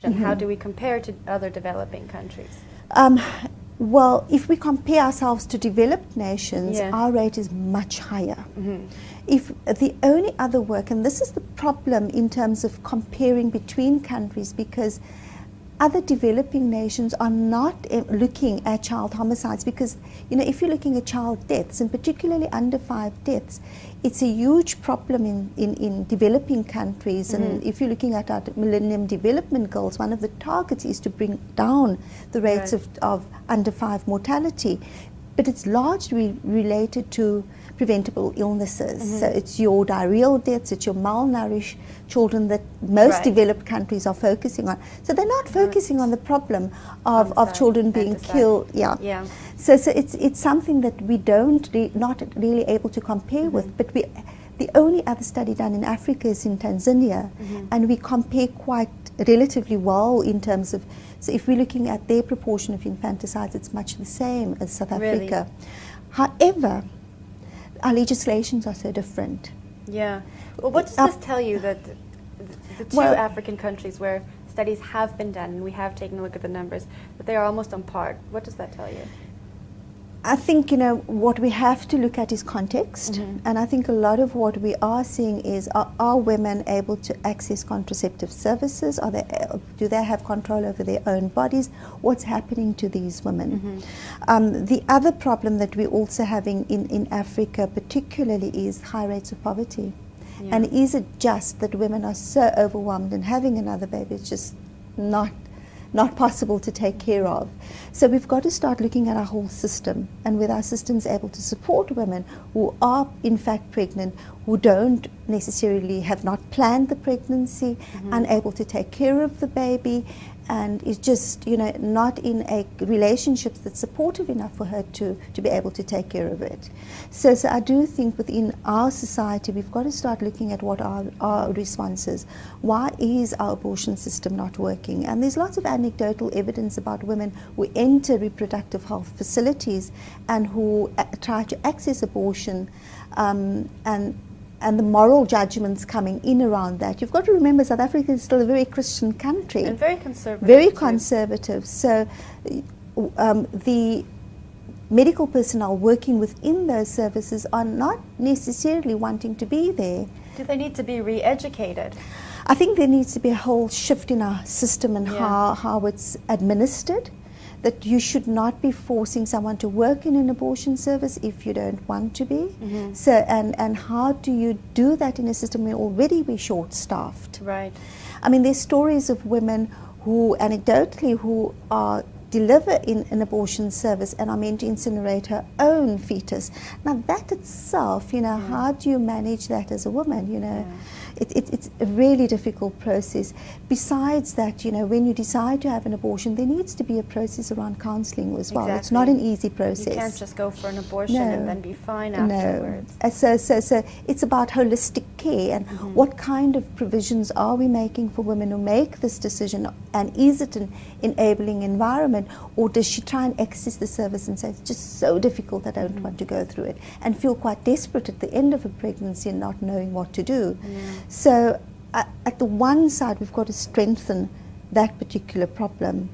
and how do we compare to other developing countries? Well, if we compare ourselves to developed nations, Yeah. our rate is much higher. If the only other work, and this is the problem in terms of comparing between countries, because other developing nations are not looking at child homicides, because if you're looking at child deaths, and particularly under 5 deaths, it's a huge problem in developing countries. And if you're looking at our Millennium Development Goals, one of the targets is to bring down the rates of under 5 mortality, but it's largely related to preventable illnesses. So it's your diarrheal deaths, it's your malnourished children that most developed countries are focusing on. So they're not focusing on the problem of children being killed. So it's something that we not really able to compare with. But the only other study done in Africa is in Tanzania, and we compare quite relatively well in terms of, so if we're looking at their proportion of infanticides, it's much the same as South Africa. However, our legislations are so different. Yeah. Well, what does this tell you, that the two African countries where studies have been done, and we have taken a look at the numbers, that they are almost on par? What does that tell you? I think, what we have to look at is context. And I think a lot of what we are seeing is, are women able to access contraceptive services? Do they have control over their own bodies? What's happening to these women? The other problem that we're also having in Africa particularly is high rates of poverty. And is it just that women are so overwhelmed, and having another baby is just not possible to take care of? So we've got to start looking at our whole system, and with our systems able to support women who are in fact pregnant, who don't necessarily have not planned the pregnancy, unable to take care of the baby, and is just not in a relationship that's supportive enough for her to be able to take care of it. So I do think within our society we've got to start looking at what are our responses. Why is our abortion system not working? And there's lots of anecdotal evidence about women who enter reproductive health facilities and who try to access abortion, and the moral judgments coming in around that. You've got to remember, South Africa is still a very Christian country. And very conservative. Very conservative. So the medical personnel working within those services are not necessarily wanting to be there. Do they need to be re-educated? I think there needs to be a whole shift in our system and how it's administered. That you should not be forcing someone to work in an abortion service if you don't want to be. So, and how do you do that in a system where already we're short-staffed? Right. I mean, there's stories of women who, anecdotally, who deliver in an abortion service and are meant to incinerate her own fetus. Now, that itself, how do you manage that as a woman, It's a really difficult process. Besides that, when you decide to have an abortion, there needs to be a process around counselling as well. It's not an easy process. You can't just go for an abortion and then be fine afterwards. So it's about holistic care, and what kind of provisions are we making for women who make this decision, and is it an enabling environment, or does she try and access the service and say, it's just so difficult, I don't want to go through it, and feel quite desperate at the end of a pregnancy and not knowing what to do. So at the one side, we've got to strengthen that particular problem.